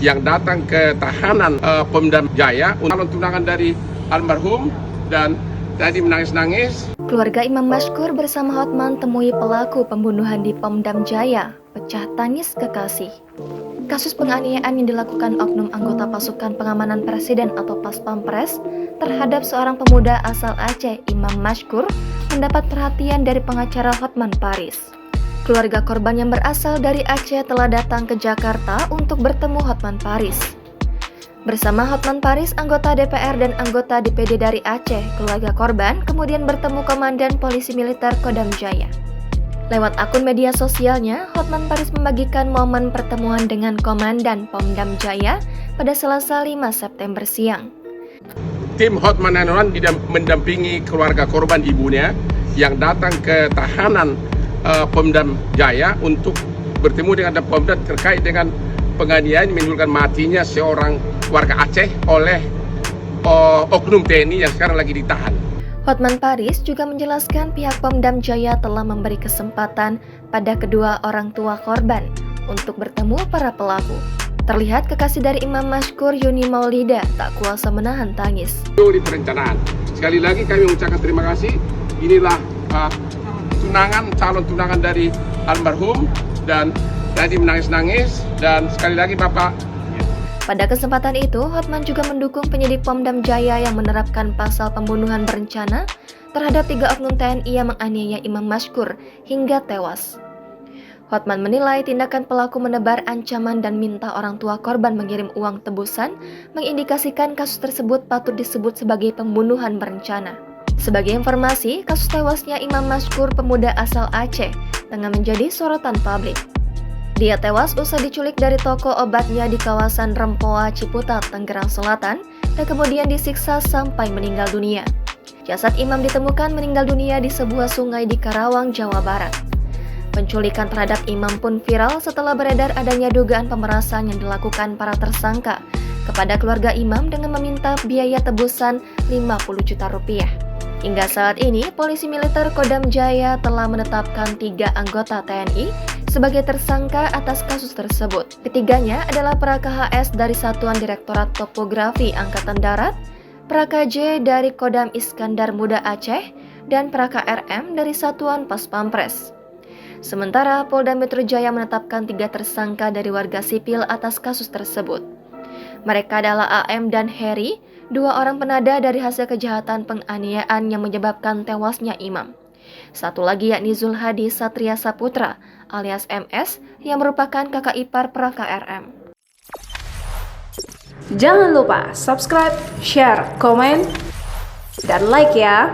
yang datang ke tahanan Pemdam Jaya untuk tunangan dari almarhum dan tadi menangis-nangis. Keluarga Imam Mashkur bersama Hotman temui pelaku pembunuhan di Pemdam Jaya, pecah tangis kekasih. Kasus penganiayaan yang dilakukan oknum anggota pasukan pengamanan presiden atau Paspampres terhadap seorang pemuda asal Aceh, Imam Mashkur, mendapat perhatian dari pengacara Hotman Paris. Keluarga korban yang berasal dari Aceh telah datang ke Jakarta untuk bertemu Hotman Paris. Bersama Hotman Paris, anggota DPR dan anggota DPD dari Aceh, keluarga korban kemudian bertemu Komandan Polisi Militer Kodam Jaya. Lewat akun media sosialnya, Hotman Paris membagikan momen pertemuan dengan Komandan Pemdam Jaya pada Selasa 5 September siang. Tim Hotman 911 mendampingi keluarga korban ibunya yang datang ke tahanan Pemdam Jaya untuk bertemu dengan Pemdam terkait dengan penganiayaan menimbulkan matinya seorang warga Aceh oleh oknum TNI yang sekarang lagi ditahan. Hotman Paris juga menjelaskan pihak Pemdam Jaya telah memberi kesempatan pada kedua orang tua korban untuk bertemu para pelaku. Terlihat kekasih dari Imam Mashkur, Yuni Maulida, tak kuasa menahan tangis. Itu di perencanaan. Sekali lagi kami mengucapkan terima kasih. Inilah calon tunangan dari almarhum dan tadi menangis-nangis dan sekali lagi Bapak. Pada kesempatan itu, Hotman juga mendukung penyidik Pemdam Jaya yang menerapkan pasal pembunuhan berencana terhadap 3 oknum TNI yang menganiaya Imam Mashkur hingga tewas. Hotman menilai tindakan pelaku menebar ancaman dan minta orang tua korban mengirim uang tebusan mengindikasikan kasus tersebut patut disebut sebagai pembunuhan berencana. Sebagai informasi, kasus tewasnya Imam Mashkur, pemuda asal Aceh, tengah menjadi sorotan publik. Dia tewas usai diculik dari toko obatnya di kawasan Rempoa, Ciputat, Tangerang Selatan, dan kemudian disiksa sampai meninggal dunia. Jasad Imam ditemukan meninggal dunia di sebuah sungai di Karawang, Jawa Barat. Penculikan terhadap Imam pun viral setelah beredar adanya dugaan pemerasan yang dilakukan para tersangka kepada keluarga Imam dengan meminta biaya tebusan 50 juta rupiah. Hingga saat ini, Polisi Militer Kodam Jaya telah menetapkan 3 anggota TNI sebagai tersangka atas kasus tersebut. Ketiganya adalah Praka HS dari Satuan Direktorat Topografi Angkatan Darat, Praka J dari Kodam Iskandar Muda Aceh, dan Praka RM dari Satuan Paspampres. Sementara Polda Metro Jaya menetapkan 3 tersangka dari warga sipil atas kasus tersebut. Mereka adalah AM dan Heri, 2 orang penada dari hasil kejahatan penganiayaan yang menyebabkan tewasnya Imam. Satu lagi yakni Zulhadi Satria Saputra alias MS yang merupakan kakak ipar Praka RM. Jangan lupa subscribe, share, komen, dan like ya!